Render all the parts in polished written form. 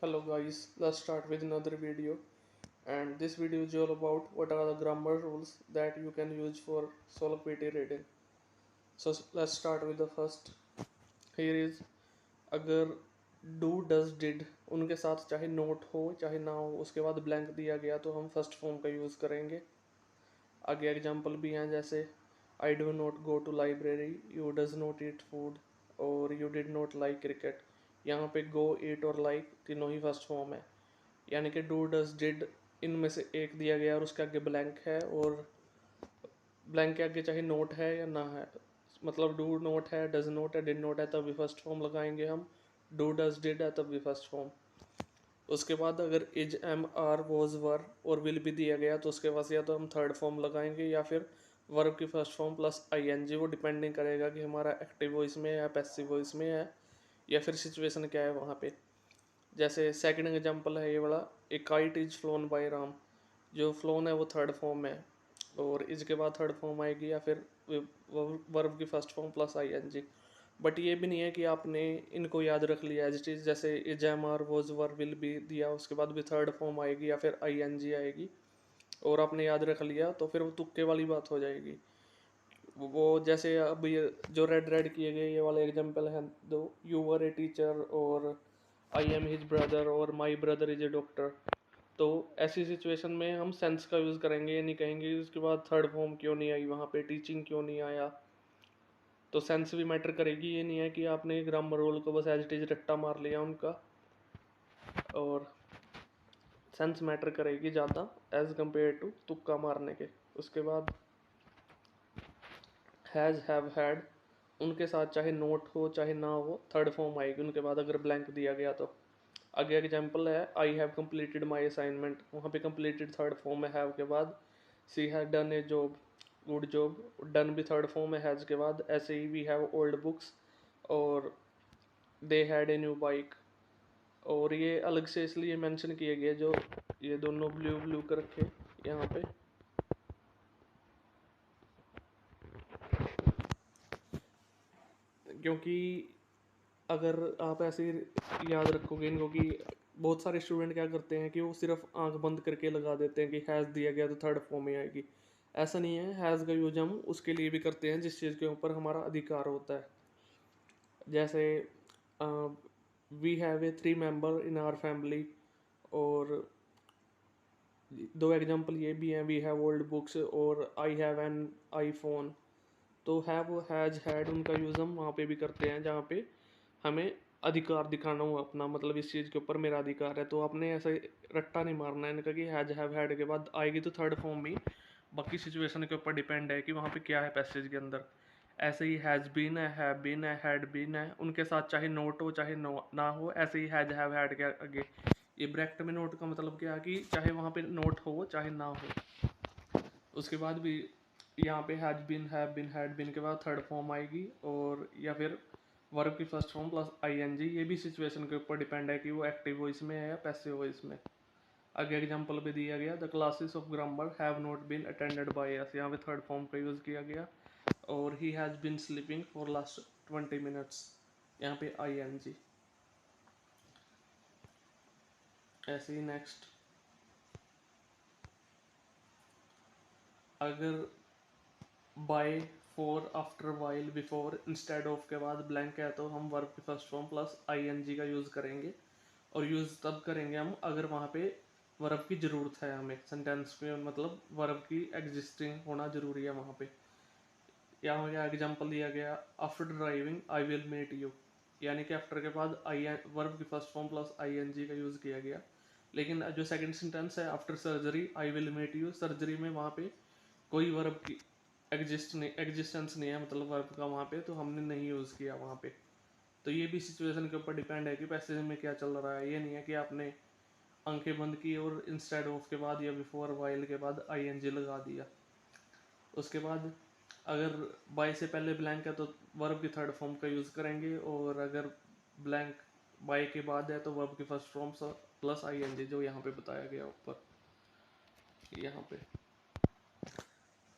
Hello guys, let's start with another video. And this video is all about what are the grammar rules that you can use for solo PT reading. So let's start with the first. Here is अगर do does did उनके साथ चाहे note हो चाहे ना हो उसके बाद ब्लैंक दिया गया तो हम फर्स्ट फॉर्म का यूज़ करेंगे. आगे एग्जांपल भी हैं जैसे I do not go to library, you does not eat food और you did not like cricket. यहाँ पे गो ईट और लाइक तीनों ही फर्स्ट फॉर्म है. यानी कि डू डज डिड इनमें से एक दिया गया और उसके आगे ब्लैंक है, और ब्लैंक के आगे चाहे नोट है या ना है, मतलब डू नोट है, डज नोट है, डिड नोट है, तब भी फर्स्ट फॉर्म लगाएंगे हम. डू डज डिड है तब भी फर्स्ट फॉर्म. उसके बाद अगर is am are was were और विल भी दिया गया तो उसके पास या तो हम थर्ड फॉर्म लगाएंगे या फिर वर्ब की first form plus I N G. वो डिपेंडिंग करेगा कि हमारा एक्टिव वॉइस में है या पैसिव वॉइस में है या फिर सिचुएशन क्या है वहाँ पे. जैसे सेकंड एग्जांपल है ये वाला, a kite is flown by Ram. जो फ्लोन है वो थर्ड फॉर्म में, और इसके बाद थर्ड फॉर्म आएगी या फिर वर्ब की first form plus I N G. But ये भी नहीं है कि आपने इनको याद रख लिया एज इट इज. जैसे is am are was were will भी दिया उसके बाद भी थर्ड फॉर्म आएगी या फिर आई एन जी आएगी और आपने याद रख लिया तो फिर वो तुक्के वाली बात हो जाएगी. वो जैसे अब ये जो रेड रेड किए गए ये वाले एग्जांपल हैं दो, यू वर ए टीचर और आई एम हिज ब्रदर और my brother is a doctor. तो ऐसी सिचुएशन में हम सेंस का यूज़ करेंगे, ये नहीं कहेंगे उसके बाद थर्ड फॉर्म क्यों नहीं आई वहाँ पे, टीचिंग क्यों नहीं आया. तो सेंस भी मैटर करेगी. ये नहीं है कि आपने ग्रामर रूल को बस एज इट इज रट्टा मार लिया उनका, और सेंस मैटर करेगी ज़्यादा एज कम्पेयर टू तुक्का मारने के. उसके बाद हैज़ हैव हैड उनके साथ चाहे नोट हो चाहे ना हो थर्ड फॉर्म आएगी उनके बाद अगर ब्लैंक दिया गया तो. आगे एग्जांपल है I have completed my assignment, वहाँ पे कंप्लीटेड थर्ड फॉर्म है हैव के बाद. She has done a job, good job, done भी थर्ड फॉर्म है हैज़ के बाद. ऐसे ही वी हैव ओल्ड बुक्स और they had a new bike. और ये अलग से इसलिए मेंशन किए गए जो ये दोनों ब्लू ब्लू कर रखे यहाँ पे, क्योंकि अगर आप ऐसे याद रखोगे इनको कि बहुत सारे स्टूडेंट क्या करते हैं कि वो सिर्फ आंख बंद करके लगा देते हैं कि हैज़ दिया गया तो थर्ड फॉर्म में आएगी. ऐसा नहीं है. हैज़ का यूज हम उसके लिए भी करते हैं जिस चीज़ के ऊपर हमारा अधिकार होता है. जैसे we have a 3 member in our family, और दो एग्जांपल ये भी हैं, वी हैव ओल्ड बुक्स और आई हैव एन आईफोन. तो हैव हैज हैड उनका यूज़ हम वहाँ पे भी करते हैं जहाँ पे हमें अधिकार दिखाना हो अपना, मतलब इस चीज़ के ऊपर मेरा अधिकार है. तो आपने ऐसे रट्टा नहीं मारना है इनका कि हैज हैव हैड के बाद आएगी तो थर्ड फॉर्म में. बाकी सिचुएशन के ऊपर डिपेंड है कि वहाँ पे क्या है पैसेज के अंदर. ऐसे ही हैज़ बीन है, हैव बीन है, हैड बीन है, उनके साथ चाहे नोट हो चाहे नो ना हो. ऐसे ही हैज हैव हैड के आगे ये ब्रैकेट में नोट का मतलब क्या है कि चाहे वहाँ पे नोट हो चाहे ना हो उसके बाद भी यहाँ पे has been, have been, had been के बाद थर्ड फॉर्म आएगी, और या फिर वर्ब की first form plus I N G. ये भी सिचुएशन के ऊपर डिपेंड है कि वो एक्टिव वॉइस में है या पैसिव वॉइस में. आगे एग्जांपल भी दिया गया, the classes of grammar have not been attended by us. यहाँ पे थर्ड फॉर्म का यूज़ किया गया. और he has been sleeping for last 20 minutes, यहाँ पे आई एन जी. ऐसे ही नेक्स्ट, अगर by, for, after, while, before, instead of के बाद ब्लैंक है तो हम वर्ब की first form plus I N G का यूज़ करेंगे. और यूज़ तब करेंगे हम अगर वहाँ पे वर्ब की ज़रूरत है हमें सेंटेंस में, मतलब वर्ब की एग्जिस्टिंग होना ज़रूरी है वहाँ पे. यहाँ क्या एग्जांपल दिया गया, after driving I will meet you. यानी कि आफ्टर के बाद आई वर्ब की first form plus I N G का यूज़ किया गया. लेकिन जो सेकंड सेंटेंस है after surgery I will meet you, surgery में वहाँ पे कोई वर्ब की एग्जिस्टेंस नहीं है, मतलब वर्ब का वहाँ पे, तो हमने नहीं यूज़ किया वहाँ पे. तो ये भी सिचुएशन के ऊपर डिपेंड है कि पैसेज में क्या चल रहा है. ये नहीं है कि आपने आंखें बंद की और इंस्टेड ऑफ के बाद या बिफोर वाइल के बाद आई एन जी लगा दिया. उसके बाद अगर बाय से पहले ब्लैंक है तो वर्ब की थर्ड फॉर्म का यूज़ करेंगे, और अगर ब्लैंक बाय के बाद है तो वर्ब की first form plus I N G, जो यहाँ पे बताया गया ऊपर यहाँ पे.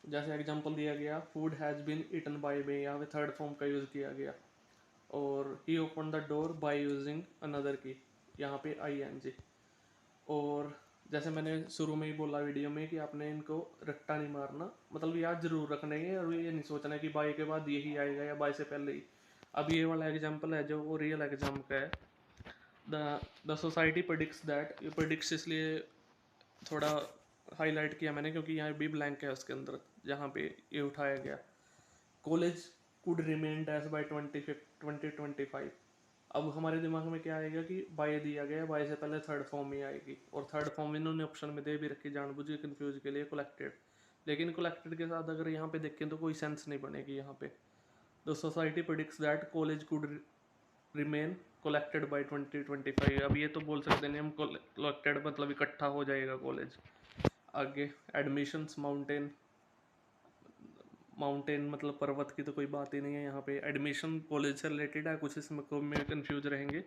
जैसे एग्जांपल दिया गया, food has been eaten by me, यहाँ पे थर्ड फॉर्म का यूज़ किया गया. और he open the door by using another key, यहाँ पे ING। और जैसे मैंने शुरू में ही बोला वीडियो में कि आपने इनको रट्टा नहीं मारना, मतलब याद जरूर रखने है और ये नहीं सोचना कि बाय के बाद यही आएगा या बाय से पहले ही। अब ये वाला एग्जाम्पल है जो वो रियल एग्जाम का है। द सोसाइटी प्रेडिक्ट्स दैट, ये प्रेडिक्ट्स इसलिए थोड़ा हाईलाइट किया मैंने क्योंकि यहाँ भी ब्लैंक है उसके अंदर जहाँ पे ये उठाया गया। College could remain dash by 2025। अब हमारे दिमाग में क्या आएगा कि बाय दिया गया, बाय से पहले थर्ड फॉर्म ही आएगी, और थर्ड फॉर्म इन्होंने ऑप्शन में दे भी रखी जानबूझ के कंफ्यूज के लिए, कलेक्टेड। लेकिन कलेक्टेड के साथ अगर यहाँ पे देखें तो कोई सेंस नहीं बनेगी यहाँ पे। The society predicts that college could remain collected by 2025। अब ये तो बोल सकते नहीं हम, कलेक्टेड मतलब इकट्ठा हो जाएगा कॉलेज। आगे एडमिशंस माउंटेन मतलब पर्वत की तो कोई बात ही नहीं है यहाँ पे। एडमिशन कॉलेज से रिलेटेड है, कुछ इसमें में कंफ्यूज रहेंगे।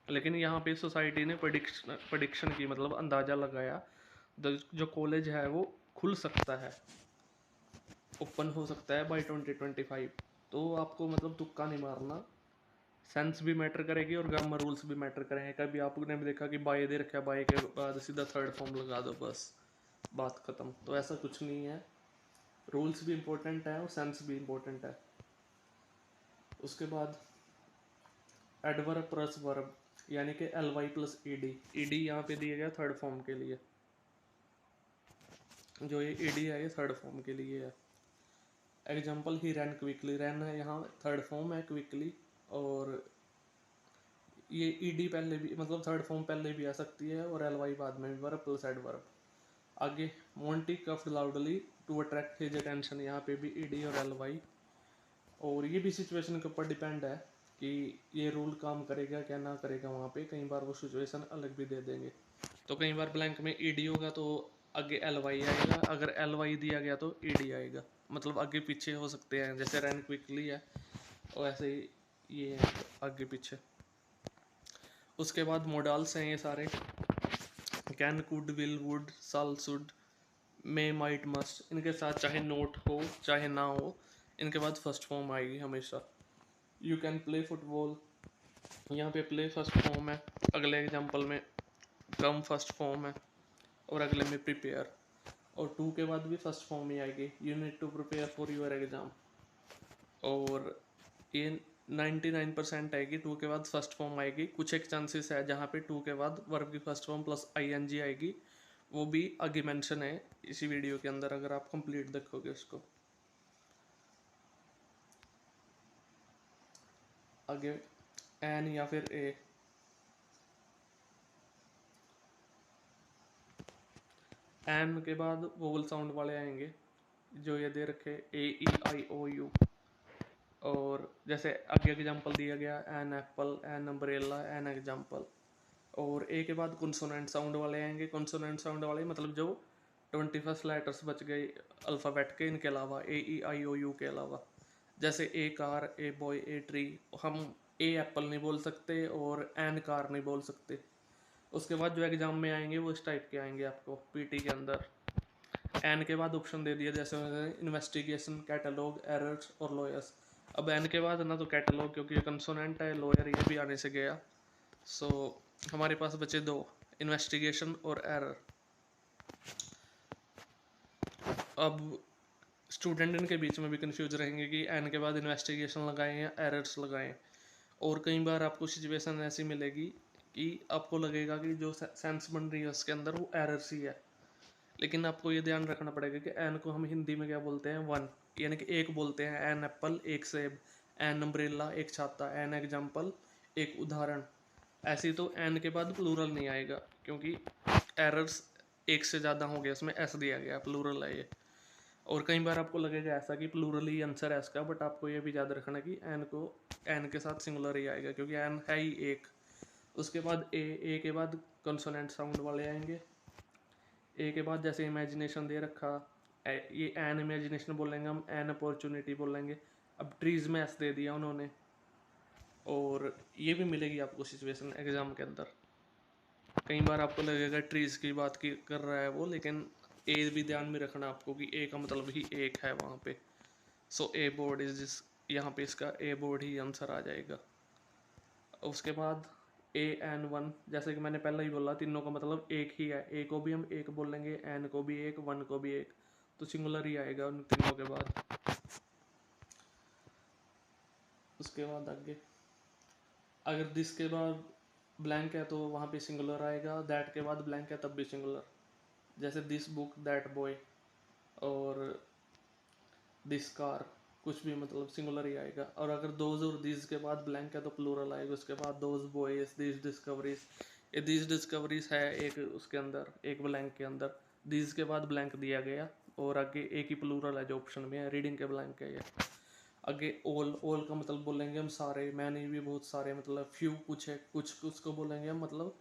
लेकिन यहाँ पे सोसाइटी ने प्रेडिक्शन की मतलब अंदाज़ा लगाया, जो कॉलेज है वो खुल सकता है, ओपन हो सकता है बाय 2025। तो आपको मतलब तुक्का नहीं मारना, सेंस भी मैटर करेगी और ग्रामर रूल्स भी मैटर करेंगे। कभी आपने भी देखा कि बाय दे रखा है, बाय के बाद सीधा थर्ड फॉर्म लगा दो, बस बात ख़त्म। तो ऐसा कुछ नहीं है, रूल्स भी इम्पोर्टेंट है और सेंस भी इम्पोर्टेंट है। उसके बाद एडवर्ब प्लस वर्ब, यानी कि LY प्लस ED यहाँ पे दिया गया थर्ड फॉर्म के लिए। जो ये ED है ये थर्ड फॉर्म के लिए है। एग्जाम्पल ही रैन क्विकली, रैन है यहाँ थर्ड फॉर्म है, क्विकली और ये ED पहले भी मतलब थर्ड फॉर्म पहले भी आ सकती है और LY बाद में, वर्ब प्लस एडवर्ब। आगे Monty coughed loudly to attract his attention, यहाँ पे भी ED और LY। और ये भी सिचुएशन के ऊपर डिपेंड है कि ये रूल काम करेगा क्या ना करेगा वहाँ पे। कई बार वो सिचुएशन अलग भी दे देंगे। तो कई बार ब्लैंक में ED होगा तो आगे LY आएगा, अगर LY दिया गया तो ED आएगा। मतलब आगे पीछे हो सकते हैं, जैसे रन क्विकली है और ऐसे ही ये है आगे पीछे। उसके बाद मॉडल्स हैं ये सारे, कैन, कुड, विल, वुड, साल, शुड, मे, माइट, मस्ट। इनके साथ चाहे नोट हो चाहे ना हो, इनके बाद फर्स्ट फॉर्म आएगी हमेशा। यू कैन प्ले फुटबॉल, यहाँ पे प्ले फर्स्ट फॉर्म है, अगले एग्जाम्पल में कम फर्स्ट फॉर्म है और अगले में प्रिपेयर। और टू के बाद भी फर्स्ट फॉर्म ही आएगी, you need to prepare for your exam. और ये 99% आएगी, टू के बाद फर्स्ट फॉर्म आएगी। कुछ एक चांसेस है जहाँ पे टू के बाद वर्ब की फर्स्ट फॉर्म प्लस ING आएगी, वो भी आगे मेंशन है इसी वीडियो के अंदर अगर आप कंप्लीट देखोगे उसको। आगे एन या फिर ए, एन के बाद वोवल साउंड वाले आएंगे जो ये दे रखे AEIOU। और जैसे आगे एग्जांपल दिया गया, an apple, an umbrella, an example. और ए के बाद कंसोनेंट साउंड वाले आएंगे। कंसोनेंट साउंड वाले मतलब जो 21 लेटर्स बच गए अल्फ़ाबेट के, इनके अलावा AEIOU के अलावा। जैसे a car, a boy, a tree, हम ए एप्पल नहीं बोल सकते और एन कार नहीं बोल सकते। उसके बाद जो एग्जाम में आएंगे वो इस टाइप के आएंगे आपको PT के अंदर। एन के बाद ऑप्शन दे दिया जैसे इन्वेस्टिगेशन, कैटलॉग, एरर्स और लॉयर्स। अब एन के बाद ना तो कैटलॉग क्योंकि ये कंसोनेंट है, लॉयर ये भी आने से गया। सो हमारे पास बचे दो, इन्वेस्टिगेशन और एरर। अब स्टूडेंट इनके बीच में भी कंफ्यूज रहेंगे कि एन के बाद इन्वेस्टिगेशन लगाएं या एरर्स लगाएं। और कई बार आपको सिचुएशन ऐसी मिलेगी कि आपको लगेगा कि जो सेंस बन रही है उसके अंदर वो एरर्स ही है। लेकिन आपको ये ध्यान रखना पड़ेगा कि एन को हम हिंदी में क्या बोलते हैं, वन, यानी कि एक बोलते हैं। एन एप्पल एक सेब, एन अम्ब्रेला एक छाता, एन एग्जाम्पल एक उदाहरण। ऐसी तो एन के बाद प्लूरल नहीं आएगा क्योंकि एरर्स एक से ज़्यादा हो गया, इसमें एस दिया गया, प्लूरल है ये। और कई बार आपको लगेगा ऐसा कि प्लूरल ही आंसर है इसका, बट आपको ये भी याद रखना कि एन को एन के साथ सिंगुलर ही आएगा क्योंकि एन है ही एक। उसके बाद ए के बाद कंसोनेंट साउंड वाले आएंगे। ए के बाद जैसे इमेजिनेशन दे रखा, ये एन इमेजिनेशन बोलेंगे हम, एन अपॉर्चुनिटी बोलेंगे। अब ट्रीज में एस दे दिया उन्होंने। और ये भी मिलेगी आपको सिचुएशन एग्जाम के अंदर। कई बार आपको लगेगा ट्रीज की बात की कर रहा है वो, लेकिन ए भी ध्यान में रखना आपको कि ए का मतलब ही एक है वहाँ पे। सो ए बोर्ड इज जिस, यहाँ पे इसका ए बोर्ड ही आंसर आ जाएगा। उसके बाद AN1, जैसे कि मैंने पहले ही बोला तीनों का मतलब एक ही है। ए को भी हम एक बोलेंगे, एन को भी एक, वन को भी एक, तो सिंगुलर ही आएगा उन तीनों के बाद। उसके बाद आगे अगर दिस के बाद ब्लैंक है तो वहाँ पे सिंगुलर आएगा, दैट के बाद ब्लैंक है तब भी सिंगुलर। जैसे दिस बुक, दैट बॉय, और दिस कार, कुछ भी मतलब सिंगुलर ही आएगा। और अगर दोज और दिस के बाद ब्लैंक है तो प्लूरल आएगा। उसके बाद दोज बॉयज, दिस डिस्कवरीज, ये दिस डिस्कवरीज है एक उसके अंदर, एक ब्लैंक के अंदर, दिस के बाद ब्लैंक दिया गया और आगे एक ही प्लूरल है जो ऑप्शन में है, रीडिंग के ब्लैंक है ये। आगे ऑल का मतलब बोलेंगे हम सारे, मैंने भी बहुत सारे, मतलब फ्यू कुछ है, कुछ उसको बोलेंगे हम मतलब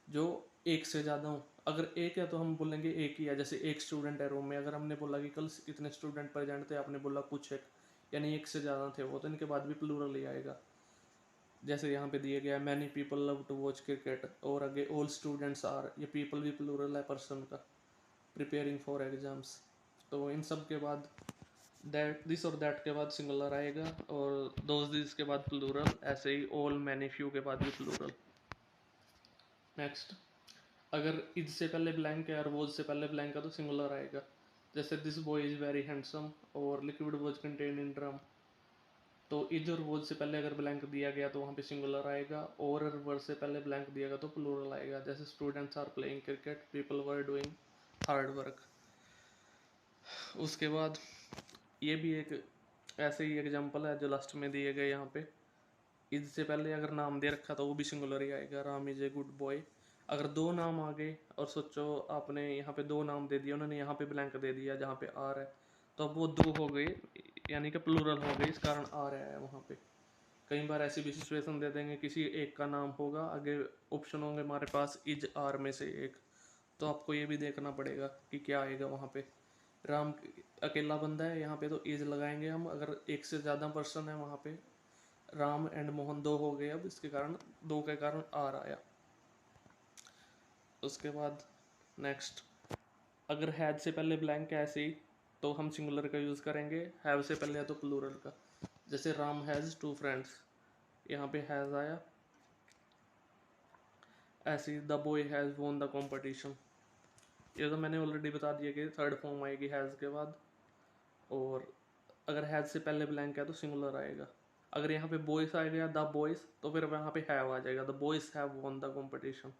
जो एक से ज़्यादा हो। अगर एक है तो हम बोलेंगे एक ही है, जैसे एक स्टूडेंट है रूम में, अगर हमने बोला कि कल कितने स्टूडेंट प्रेजेंट थे, आपने बोला कुछ एक, यानी एक से ज़्यादा थे वो, तो इनके बाद भी प्लूरल ही आएगा। जैसे यहाँ पे दिए गया है many people love to watch cricket, और आगे ऑल स्टूडेंट्स आर, ये पीपल भी प्लूरल है पर्सन का, प्रिपेयरिंग फॉर एग्जाम्स। तो इन सब के बाद दैट, दिस और दैट के बाद सिंगुलर आएगा, और दोज दिस के बाद प्लूरल, ऐसे ही ऑल मैनी फ्यू के बाद भी प्लूरल। नेक्स्ट, अगर इज से पहले ब्लैंक है और वॉज से पहले ब्लैंक है तो सिंगुलर आएगा। जैसे this boy is very handsome, और liquid was contain in drum, तो इज और वॉज से पहले अगर ब्लैंक दिया गया तो वहाँ पे सिंगुलर आएगा, और वर से पहले ब्लैंक दिया गया तो प्लूरल आएगा। जैसे students are playing cricket, people were doing hard work. उसके बाद ये भी एक ऐसे ही एग्जांपल है जो लास्ट में दिए गए यहाँ पे। इज से पहले अगर नाम दे रखा तो वो भी सिंगुलर ही आएगा, Ram is a good boy. अगर दो नाम आ गए और सोचो आपने यहाँ पे दो नाम दे दिया, उन्होंने यहाँ पे ब्लैंक दे दिया जहाँ पे आर है, तो अब वो दो हो गए, यानी कि प्लूरल हो गए, इस कारण आ रहा है वहाँ पे। कई बार ऐसी भी सिचुएशन दे देंगे, किसी एक का नाम होगा, आगे ऑप्शन होंगे हमारे पास इज आर में से एक, तो आपको ये भी देखना पड़ेगा कि क्या आएगा वहाँ पे। राम अकेला बंदा है यहाँ पे तो इज लगाएंगे हम, अगर एक से ज़्यादा पर्सन है वहाँ पे, राम एंड मोहन दो हो गए, अब इसके कारण दो के कारण आर आया। उसके बाद नेक्स्ट, अगर हैड से पहले ब्लैंक है ऐसे ही तो हम सिंगुलर का यूज़ करेंगे, हैव से पहले है तो प्लूरल का। जैसे राम हैज़ टू फ्रेंड्स, यहाँ पे हैज़ आया। ऐसे ही the boy has won the competition, ये तो मैंने ऑलरेडी बता दिया कि थर्ड फॉर्म आएगी हैज़ के बाद। और अगर हैज़ से पहले ब्लैंक है तो सिंगुलर आएगा। अगर यहाँ पे बॉयस आ गया द बॉयस, तो फिर यहाँ पे हैव आ जाएगा, the boys have won the competition.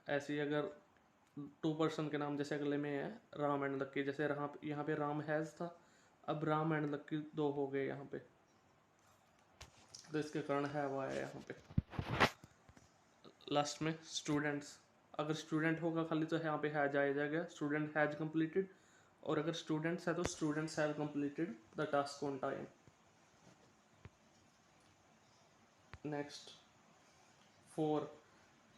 ऐसे ही अगर टू पर्सन के नाम जैसे अगले में है राम एंड लक्की, जैसे यहाँ पे राम हैज़ था, अब राम एंड लक्की दो हो गए यहाँ पे, तो इसके कारण हैव आया यहाँ पे। लास्ट में स्टूडेंट्स, अगर स्टूडेंट होगा खाली तो यहाँ पे हैज आ जाएगा, स्टूडेंट हैज कंप्लीटेड, और अगर स्टूडेंट्स है तो students have completed the task on time. Next, four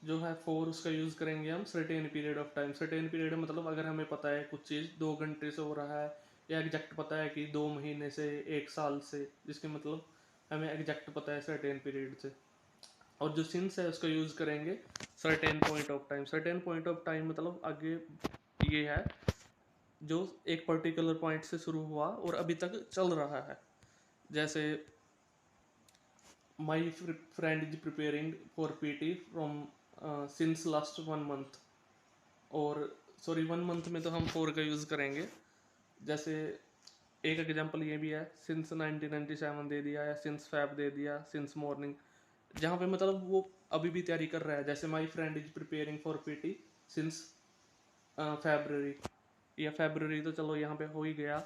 जो है, फोर उसका यूज़ करेंगे हम certain period of time. Certain period मतलब अगर हमें पता है कुछ चीज़ 2 घंटे से हो रहा है, या एग्जैक्ट पता है कि 2 महीने से, 1 साल से, जिसके मतलब हमें एग्जैक्ट पता है सर्टेन पीरियड से। और जो सिंस है उसका यूज़ करेंगे certain point of time. Certain point of time मतलब आगे ये है जो एक पर्टिकुलर पॉइंट से शुरू हुआ और अभी तक चल रहा है। जैसे my friend is preparing for PT from since last 1 month, और सॉरी 1 मंथ में तो हम फोर का यूज़ करेंगे। जैसे एक एग्जांपल ये भी है, सिंस 1997 दे दिया, या सिंस फैब दे दिया, सिंस मॉर्निंग, जहाँ पे मतलब वो अभी भी तैयारी कर रहा है। जैसे my friend is preparing for PT since February, या फेबररी तो चलो यहाँ पे हो ही गया,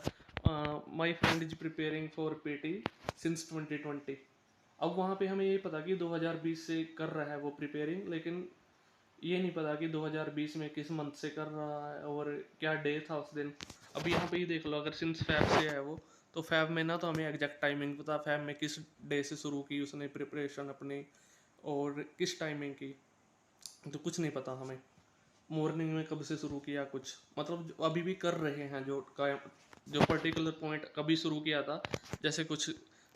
my friend is preparing for PT since 2020। अब वहाँ पे हमें ये पता कि 2020 से कर रहा है वो प्रिपेयरिंग, लेकिन ये नहीं पता कि 2020 में किस मंथ से कर रहा है और क्या डे था उस दिन। अब यहाँ पे ही देख लो, अगर सिंस फैब से है वो, तो फैब में ना तो हमें एग्जैक्ट टाइमिंग पता, फैब में किस डे से शुरू की उसने प्रिपरेशन अपनी और किस टाइमिंग की, तो कुछ नहीं पता हमें। मॉर्निंग में कब से शुरू किया कुछ, मतलब अभी भी कर रहे हैं जो पर्टिकुलर पॉइंट कभी शुरू किया था। जैसे कुछ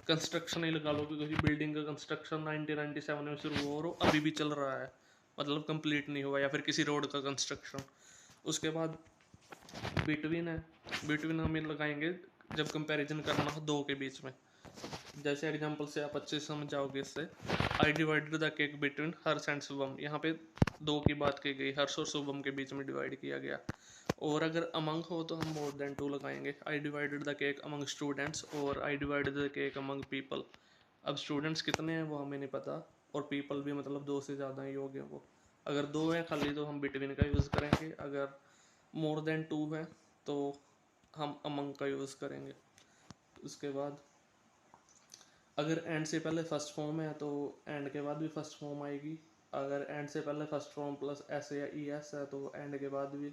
कंस्ट्रक्शन ही लगा लो कि किसी बिल्डिंग का कंस्ट्रक्शन 1997 में शुरू हुआ और अभी भी चल रहा है, मतलब कंप्लीट नहीं हुआ, या फिर किसी रोड का कंस्ट्रक्शन। उसके बाद बिटवीन है, बिटवीन हमें लगाएंगे जब कंपैरिजन करना हो दो के बीच में। जैसे एग्जांपल से आप अच्छे से समझ जाओगे इससे। I divided the cake between Harsh and Shubham, यहाँ पे दो की बात की गई, हर्ष और शुभम के बीच में डिवाइड किया गया। और अगर अमंग हो तो हम मोर देन टू लगाएंगे। I divided the cake among students और I divided the cake among people. अब स्टूडेंट्स कितने हैं वो हमें नहीं पता, और पीपल भी मतलब दो से ज़्यादा ही हो गए वो। अगर दो हैं खाली तो हम बिटवीन का यूज़ करेंगे, अगर मोर देन टू है तो हम अमंग का यूज़ करेंगे। उसके बाद अगर एंड से पहले फर्स्ट फॉर्म है तो एंड के बाद भी फर्स्ट फॉर्म आएगी। अगर एंड से पहले फर्स्ट फॉर्म प्लस एस या ई एस है तो एंड के बाद भी,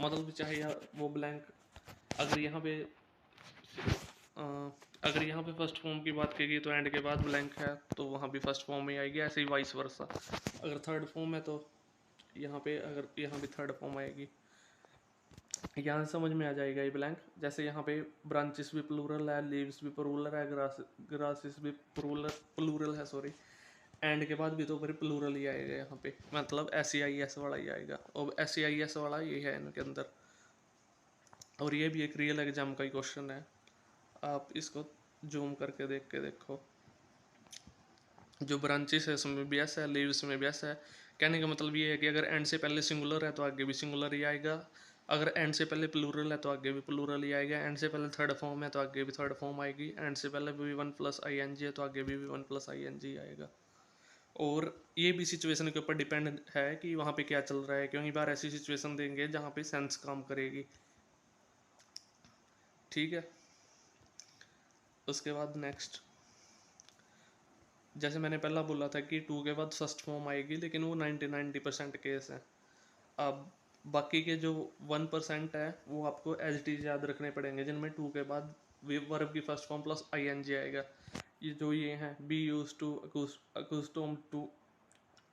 मतलब चाहे वो ब्लैंक। अगर यहाँ पे अगर यहाँ पे फर्स्ट फॉर्म की बात की गई तो एंड के बाद ब्लैंक है तो वहाँ भी फर्स्ट फॉर्म ही आएगी, ऐसे ही वाइस वर्सा। अगर थर्ड फॉर्म है तो यहाँ पे, अगर यहाँ भी थर्ड फॉर्म आएगी, यहाँ समझ में आ जाएगा ये ब्लैंक। जैसे यहाँ पे ब्रांचेस भी प्लूरल है, लीव्स भी प्लूरल है, ग्रासेस भी प्लूरल है, सॉरी। एंड के बाद भी तो फिर प्लूरल ही आएगा यहाँ पे, मतलब एस सी आई एस वाला ही आएगा, और एस सी आई एस वाला ये है इनके अंदर। और ये भी एक रियल एग्जाम का ही क्वेश्चन है, आप इसको जूम करके देख के देखो। जो ब्रांचेस है उसमें भी एस है, लीव्स में भी एस है। कहने का मतलब ये है कि अगर एंड से पहले सिंगुलर है तो आगे भी सिंगुलर ही आएगा, अगर एंड से पहले प्लूरल है तो आगे भी प्लूरल ही आएगा, एंड से पहले थर्ड फॉर्म है तो आगे भी थर्ड फॉर्म आएगी, एंड से पहले V one plus I N G है तो आगे भी V one plus I N G आएगा। और ये भी सिचुएशन के ऊपर डिपेंड है कि वहाँ पे क्या चल रहा है, क्योंकि बार ऐसी सिचुएशन देंगे जहाँ पे सेंस काम करेगी। ठीक है। उसके बाद नेक्स्ट, जैसे मैंने पहला बोला था कि टू के बाद फर्स्ट फॉर्म आएगी, लेकिन वो 90% केस है। अब बाकी के जो 1% है वो आपको एज इट इज याद रखने पड़ेंगे, जिनमें टू के बाद वर्ब की first form plus I N G आएगा। ये जो ये हैं, be use to, accustom to,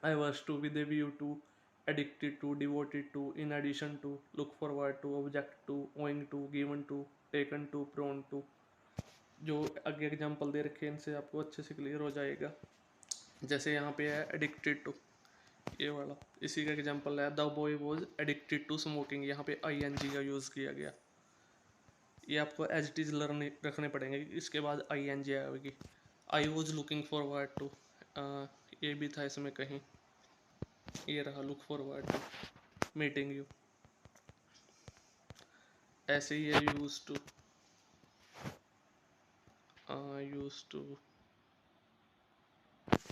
averse to, with a view to, addicted to, devoted to, in addition to, look forward to, object to, owing to, given to, taken to, prone to. जो आगे example दे रखे हैं इनसे आपको अच्छे से clear हो जाएगा। जैसे यहाँ पे है एडिक्टेड टू, ये वाला इसी का एग्जांपल है, the boy was addicted to smoking, यहाँ पे आई एन जी का यूज़ किया गया। ये आपको एज इट इज लर्न रखने पड़ेंगे, इसके बाद आई एन जी आएगी। I was looking forward to, ये भी था इसमें कहीं, ये रहा look forward to meeting you. ऐसे ही है यूज टू,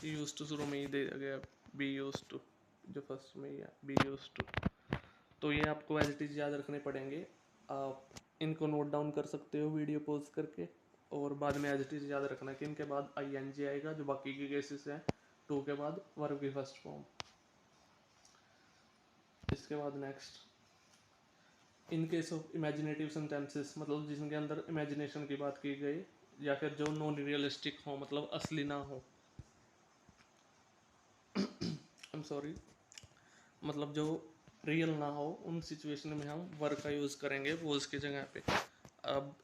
यूज टू शुरू में ही दे गया, बी यूज टू, जो फर्स्ट में ही है बी यूज टू। तो ये आपको एज इट इज याद रखने पड़ेंगे। आप इनको नोट डाउन कर सकते हो वीडियो पॉज करके, और बाद में एज इट इज याद रखना कि इनके बाद आई एन जी आएगा, जो बाकी के केसेस हैं टू के बाद वर्ब की फर्स्ट फॉर्म। इसके बाद next, in case of imaginative sentences, मतलब जिसके अंदर इमेजिनेशन की बात की गई, या फिर जो नॉन रियलिस्टिक हो, मतलब असली ना हो, आई एम सॉरी, मतलब जो रियल ना हो, उन सिचुएशन में हम वर्ब का यूज़ करेंगे वॉज की जगह पे। अब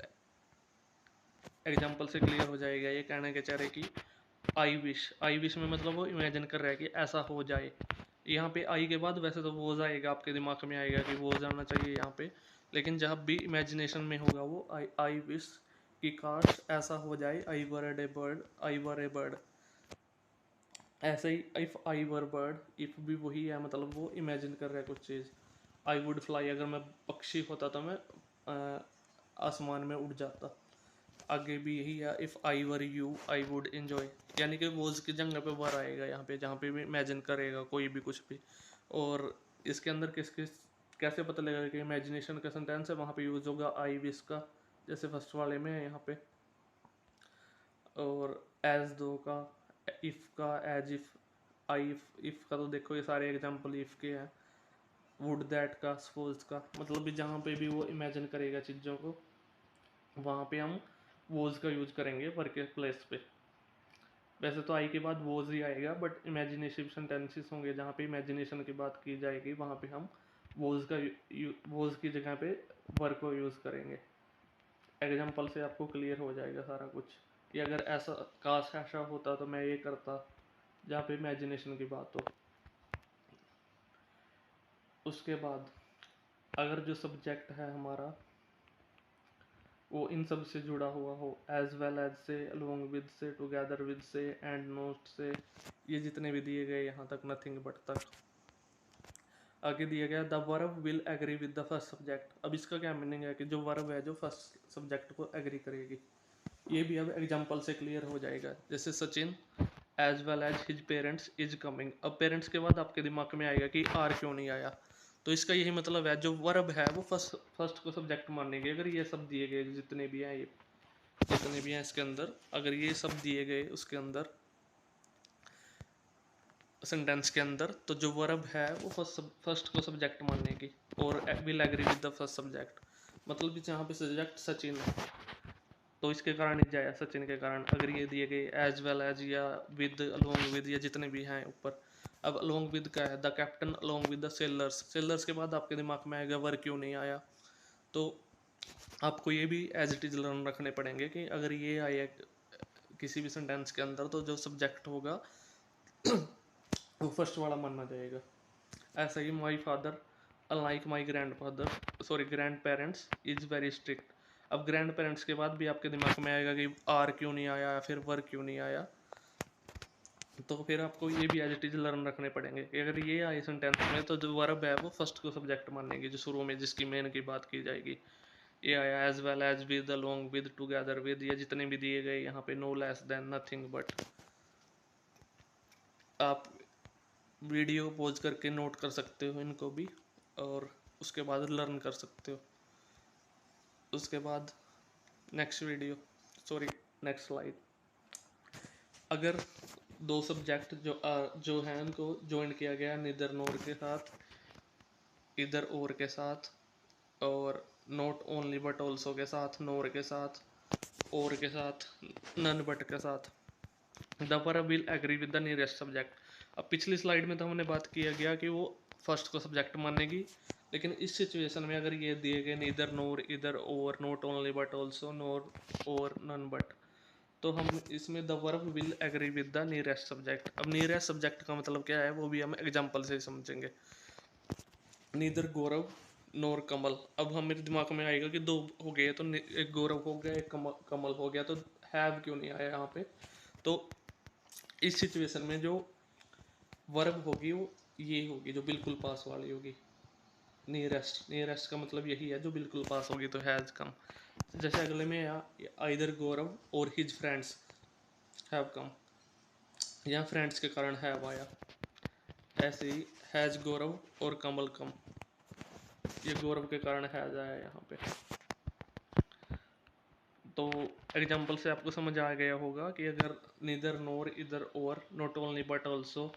एग्जांपल से क्लियर हो जाएगा, ये कहने के चाह रहे कि आई विश में मतलब वो इमेजिन कर रहा है कि ऐसा हो जाए। यहाँ पे आई के बाद वैसे तो वोज आएगा, आपके दिमाग में आएगा कि वोज आना चाहिए यहाँ पे, लेकिन जब भी इमेजिनेशन में होगा वो आई विश कि काश ऐसा हो जाए, आई वर a bird, I were a bird. ऐसे ही if I were bird, if भी वही है, मतलब वो इमेजिन कर रहा है कुछ चीज़। आई वुड फ्लाई, अगर मैं पक्षी होता तो मैं आसमान में उड़ जाता। आगे भी यही है, if I were you I would enjoy, यानी कि वोज की जगह पे वर आएगा यहाँ पे, जहाँ पे भी इमेजिन करेगा कोई भी कुछ भी। और इसके अंदर किस किस कैसे पता लगेगा कि इमेजिनेशन का सेंटेंस है, वहाँ पे यूज होगा आई विश का, जैसे फर्स्ट वाले में है यहाँ पे। और एज दो का, इफ़ का, एज इफ, आई इफ का तो देखो ये सारे एग्जाम्पल इफ के हैं। वुड दैट का, सपोज का, मतलब भी जहाँ पे भी वो इमेजिन करेगा चीज़ों को, वहाँ पे हम वोज का यूज करेंगे वर्क प्लेस पे। वैसे तो आई के बाद वोज ही आएगा, बट इमेजिनेटिव सेंटेंसेस होंगे जहाँ पे इमेजिनेशन की बात की जाएगी, वहाँ पे हम वोज का वोज की जगह पे वर्क को यूज़ करेंगे। एग्जाम्पल से आपको क्लियर हो जाएगा सारा कुछ, कि अगर ऐसा काश ऐसा होता तो मैं ये करता, जहाँ पे इमेजिनेशन की बात हो। उसके बाद अगर जो सब्जेक्ट है हमारा वो इन सब से जुड़ा हुआ हो, एज वेल एज से, अलोंग विद से, टुगेदर विद से, एंड नोट से, ये जितने भी दिए गए यहाँ तक, नथिंग बट तक। आगे दिया गया the verb will agree with the first subject. अब इसका क्या मीनिंग है कि जो वर्ब है जो फर्स्ट सब्जेक्ट को एग्री करेगी। ये भी अब एग्जाम्पल से क्लियर हो जाएगा। जैसे Sachin as well as his parents is coming. अब पेरेंट्स के बाद आपके दिमाग में आएगा कि आर क्यों नहीं आया, तो इसका यही मतलब है जो वर्ब है वो फर्स्ट को सब्जेक्ट मानेगी। अगर ये सब दिए गए जितने भी हैं, ये जितने भी हैं इसके अंदर, अगर ये सब दिए गए उसके अंदर सेंटेंस के अंदर, तो जो वर्ब है वो फर्स्ट को सब्जेक्ट मानेगी और will agree with the first subject. मतलब कि जहाँ पे सब्जेक्ट सचिन है तो इसके कारण इज आया, सचिन के कारण। अगर ये दिए गए एज वेल एज या विद, अलोंग विद, या जितने भी हैं ऊपर। अब अलोंग विद का है the captain along with the sellers. Sellers के बाद आपके दिमाग में आएगा वर क्यों नहीं आया, तो आपको ये भी एज इट इज लर्न रखने पड़ेंगे कि अगर ये आया किसी भी सेंटेंस के अंदर तो जो सब्जेक्ट होगा वो फर्स्ट वाला माना जाएगा। ऐसा ही my father unlike my grandfather, sorry grandparents is very strict. अब ग्रैंड पेरेंट्स के बाद भी आपके दिमाग में आएगा कि आर क्यों नहीं आया, फिर वर क्यों नहीं आया, तो फिर आपको ये भी एज इट इज लर्न रखने पड़ेंगे कि अगर ये आए सेंटेंस में तो जो वर्ब है वो फर्स्ट को सब्जेक्ट मानेंगे, जो शुरू में जिसकी मेन की बात की जाएगी। ये आया as well as with, along with, together with, या जितने भी दिए गए यहाँ पे, no less than, nothing but. आप वीडियो पॉज करके नोट कर सकते हो इनको भी और उसके बाद लर्न कर सकते हो। उसके बाद next video, sorry next slide. अगर दो सब्जेक्ट जो हैं उनको ज्वाइन किया गया निदर नोर के साथ, इधर और के साथ, और नॉट ओनली बट ऑल्सो के साथ, नोर के साथ, और के साथ, नन बट के साथ, the verb will agree with the nearest subject. अब पिछली स्लाइड में तो हमने बात किया गया कि वो फर्स्ट को सब्जेक्ट मानेगी, लेकिन इस सिचुएशन में अगर ये दिए गए neither nor either or, not only but also, nor or, none but, तो हम इसमें the verb will agree with the nearest subject. अब नियरेस्ट सब्जेक्ट का मतलब क्या है वो भी हम एग्जाम्पल से समझेंगे। नीदर गौरव नोर कमल। अब हम मेरे दिमाग में आएगा कि दो हो गए तो एक गौरव हो गया, एक कमल हो गया, तो हैव क्यों नहीं आया यहाँ पे। तो इस सिचुएशन में जो वर्ब होगी वो ये होगी जो बिल्कुल पास वाली होगी, नियरेस्ट। नियरेस्ट का मतलब यही है जो बिल्कुल पास होगी, तो हैज कम। जैसे अगले में आया आइदर गौरव और हिज फ्रेंड्स हैव कम, यहाँ फ्रेंड्स के कारण हैव आया। ऐसे ही हैज गौरव और कमल कम, ये गौरव के कारण हैज आया यहाँ पे। तो एग्जाम्पल से आपको समझ आ गया होगा कि अगर neither nor either or, not only but also,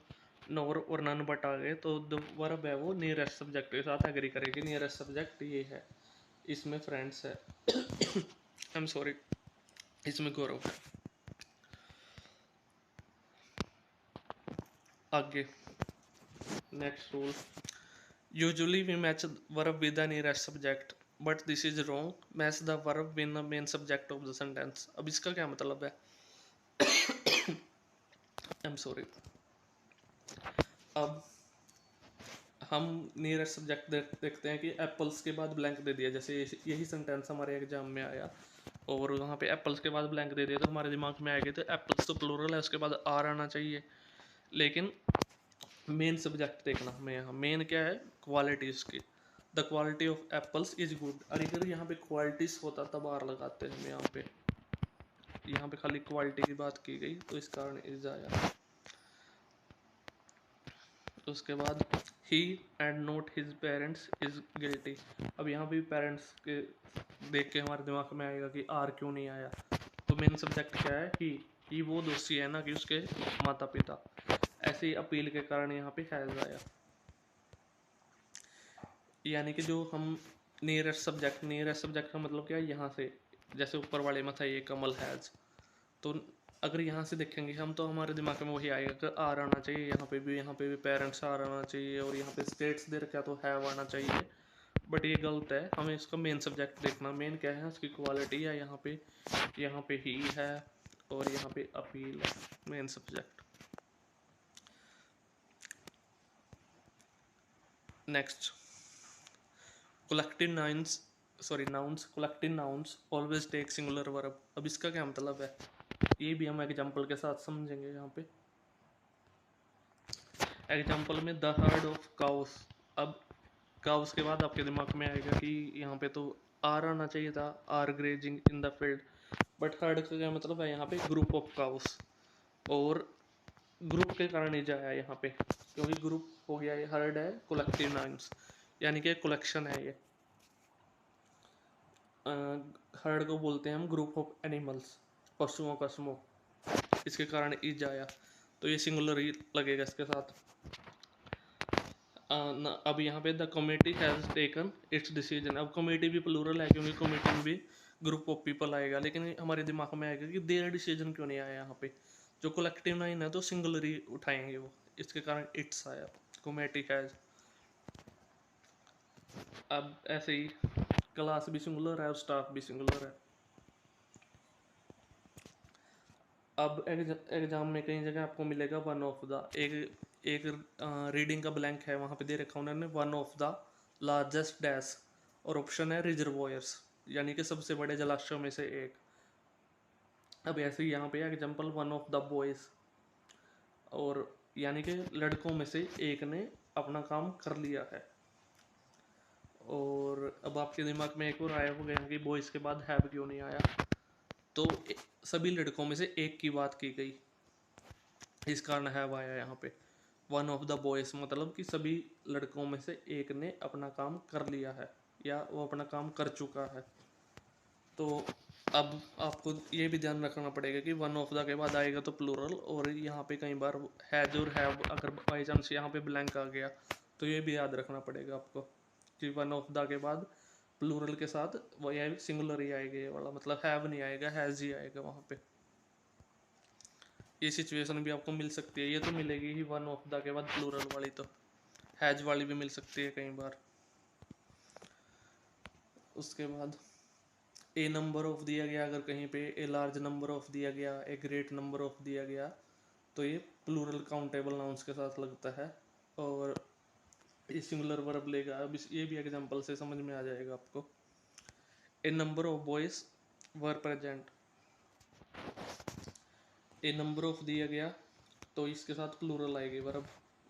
nor or none but आ गए, तो जो वर्ब है वो नियरेस्ट सब्जेक्ट के साथ एग्री करेगी। नियरेस्ट सब्जेक्ट ये है, इसमें फ्रेंड्स है आई एम सॉरी, इसमें गौरव है। आगे next rule, usually we match verb with the nearest subject but this is wrong, match the verb with the main subject of the sentence. अब इसका क्या मतलब है आई एम सॉरी। अब हम नियरेस्ट सब्जेक्ट देखते हैं कि एप्पल्स के बाद ब्लैंक दे दिया, जैसे यही सेंटेंस हमारे एग्जाम में आया और वहाँ पे एप्पल्स के बाद ब्लैंक दे दिया, तो हमारे दिमाग में आएगा तो एप्पल्स तो प्लूरल है, उसके बाद आर आना चाहिए। लेकिन मेन सब्जेक्ट देखना हमें, यहाँ मेन क्या है, क्वालिटी उसकी। The quality of apples is good. अगर यहाँ पे क्वालिटीज होता तब आर लगाते हम, यहाँ पे खाली क्वालिटी की बात की गई तो इस कारण इज आया। उसके बाद he and not his parents is guilty. अब यहाँ भी पेरेंट्स के देख के हमारे दिमाग में आएगा कि आर क्यों नहीं आया, तो मेन सब्जेक्ट क्या है, ही वो दोषी है ना कि उसके माता पिता। ऐसे ही अपील के कारण यहाँ पे हैज आया। यानी कि जो हम नियरेस्ट सब्जेक्ट का मतलब क्या है, यहाँ से जैसे ऊपर वाले में था ये कमल हैज, तो अगर यहाँ से देखेंगे हम तो हमारे दिमाग में वही आएगा कि आर आना चाहिए, यहाँ पे भी पेरेंट्स आर आना चाहिए, और यहाँ पे स्टेट्स दे रखा तो हैव आना चाहिए। बट ये गलत है, हमें इसका मेन सब्जेक्ट देखना। मेन क्या है, उसकी क्वालिटी है। यहाँ पे ही है और यहाँ पे अपील है, main subject. Next, collective nouns sorry nouns, collective nouns always take singular verb. अब इसका क्या मतलब है ये भी हम एग्जांपल के साथ समझेंगे। यहाँ पे एग्जांपल में द हर्ड ऑफ काउस। अब काउस के बाद आपके दिमाग में आएगा कि यहाँ पे तो आर आना चाहिए था, are grazing in the field, but herd का क्या मतलब है यहाँ पे ग्रुप ऑफ काउस, और ग्रुप के कारण ही जाया यहाँ पे क्योंकि ग्रुप हो गया, ये हर्ड है कलेक्टिव नाउन्स यानी कि कलेक्शन है ये। हर्ड को बोलते हैं हम ग्रुप ऑफ एनिमल्स, पशुओं का समूह, इसके कारण ईज आया तो ये सिंगुलर ही लगेगा इसके साथ। अब यहाँ पे the committee has taken it's decision. अब कमेटी भी प्लूरल है क्योंकि कमेटी में भी ग्रुप ऑफ पीपल आएगा, लेकिन हमारे दिमाग में आएगा कि देयर डिसीजन क्यों नहीं आया यहाँ पे। जो कलेक्टिव नाइन है तो सिंगुलर ही उठाएंगे वो, इसके कारण इट्स आया, कमेटी हैज़। अब ऐसे ही क्लास भी सिंगुलर है और स्टाफ भी सिंगुलर है। अब एग्जाम में कई जगह आपको मिलेगा वन ऑफ द, एक रीडिंग का ब्लैंक है वहाँ पे दे रखा उन्होंने one of the largest dash, और ऑप्शन है रिजर्वोयर्स यानी कि सबसे बड़े जलाशयों में से एक। अब ऐसे ही यहाँ पे example one of the boys, और यानी कि लड़कों में से एक ने अपना काम कर लिया है। और अब आपके दिमाग में एक और आया होगा कि बॉयज़ के बाद हैव क्यों नहीं आया, तो सभी लड़कों में से एक की बात की गई, इस कारण हैव आया यहाँ पे। वन ऑफ द बॉयज मतलब कि सभी लड़कों में से एक ने अपना काम कर लिया है या वो अपना काम कर चुका है। तो अब आपको ये भी ध्यान रखना पड़ेगा कि वन ऑफ द के बाद आएगा तो प्लूरल, और यहाँ पे कई बार हैज और हैव अगर बाई चांस यहाँ पे ब्लैंक आ गया तो ये भी याद रखना पड़ेगा आपको कि वन ऑफ द के बाद प्लूरल के साथ वो ये सिंगुलर ही आएगा, ये वाला मतलब हैव नहीं आएगा, हैज़ ही आएगा वहाँ पे। ये सिचुएशन भी आपको मिल सकती है, ये तो मिलेगी ही वन ऑफ द के बाद प्लूरल वाली, तो हैज वाली भी मिल सकती है कई बार। उसके बाद ए नंबर ऑफ दिया गया, अगर कहीं पे ए लार्ज नंबर ऑफ दिया गया, ए ग्रेट नंबर ऑफ दिया गया, तो ये प्लूरल काउंटेबल नाउंस के साथ लगता है और ये सिंगुलर वर्ब लेगा। अब ये भी एग्जांपल से समझ में आ जाएगा आपको। A number of boys were present, a number of दिया गया तो इसके साथ प्लूरल आएगी वर्ब,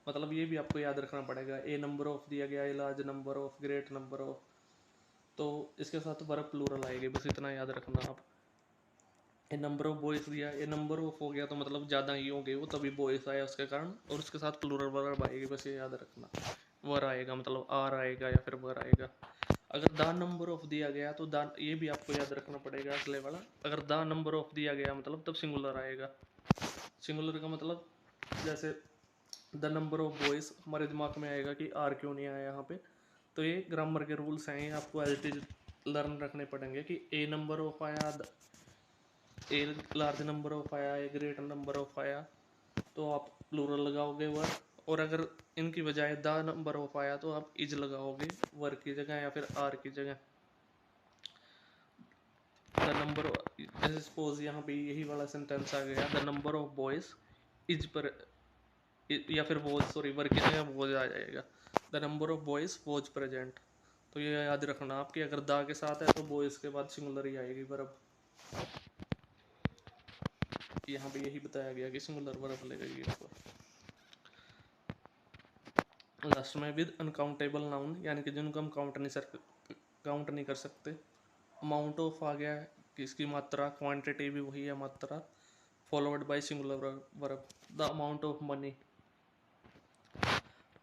मतलब ये भी आपको याद रखना पड़ेगा। ए नंबर ऑफ दिया गया, a large number of, great number of, तो इसके साथ वर्ब प्लूरल आएगी, बस इतना याद रखना आप। ए नंबर ऑफ बॉयज दिया, ए नंबर ऑफ हो गया तो मतलब ज़्यादा ही हो गए वो, तभी बॉयज आया उसके कारण, और उसके साथ प्लूरल वर्ब आएगी, बस ये याद रखना। वर आएगा मतलब आर आएगा या फिर वर आएगा। अगर द नंबर ऑफ दिया गया तो द, ये भी आपको याद रखना पड़ेगा अगले वाला। अगर द नंबर ऑफ दिया गया मतलब तब सिंगुलर आएगा। सिंगुलर का मतलब जैसे द नंबर ऑफ बॉयज, हमारे दिमाग में आएगा कि आर क्यों नहीं आया यहाँ पे, तो ये ग्रामर के रूल्स हैं, ये आपको एज इट इज लर्न रखने पड़ेंगे कि ए नंबर ऑफ आया, ए लार्ज नंबर ऑफ आया, ए ग्रेट नंबर ऑफ आया तो आप प्लूरल लगाओगे वर, और अगर इनकी बजाय द नंबर ऑफ आया तो आप इज लगाओगे वर की जगह या फिर आर की जगह। द नंबर, जैसे सपोज यहाँ पे यही वाला सेंटेंस आ गया, the number of boys is पर, या फिर वॉज, सॉरी वर की जगह वॉज आ जाएगा, the number of boys was present. तो ये याद रखना आपकी, अगर द के साथ है तो बॉयज के बाद सिंगुलर ही आएगी वर्ब। यहाँ पे यही बताया गया कि सिंगुलर वर्ब लगेगी ऊपर। लास्ट में विद अनकाउंटेबल नाउन, यानी कि जिनको हम काउंट नहीं कर सकते। अमाउंट ऑफ आ गया कि इसकी मात्रा, क्वांटिटी भी वही है मात्रा, followed by singular verb. The amount of money,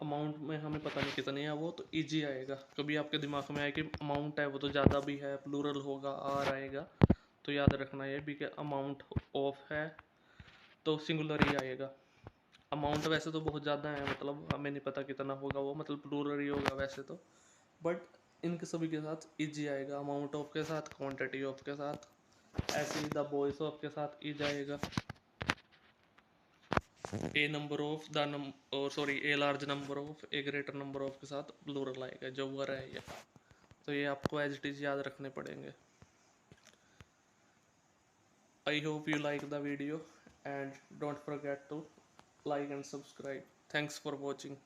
amount में हमें पता नहीं कितनी है वो, तो इजी आएगा। कभी आपके दिमाग में आए कि अमाउंट है वो तो ज़्यादा भी है, प्लूरल होगा, आर आएगा, तो याद रखना ये भी कि अमाउंट ऑफ है तो सिंगुलर ही आएगा। अमाउंट वैसे तो बहुत ज़्यादा है, मतलब हमें नहीं पता कितना होगा वो, मतलब प्लूरल ही होगा वैसे तो, बट इनके सभी के साथ इजी आएगा, अमाउंट ऑफ के साथ, क्वांटिटी ऑफ के साथ, ऐसे ही द बॉयज ऑफ के साथ इज आएगा। ए नंबर ऑफ द नंबर, और sorry a large number of, A greater number of के साथ प्लूरल आएगा जो वर है ये। तो ये आपको एज इट इज याद रखने पड़ेंगे। I hope you like the video and don't forget to like and subscribe. Thanks for watching.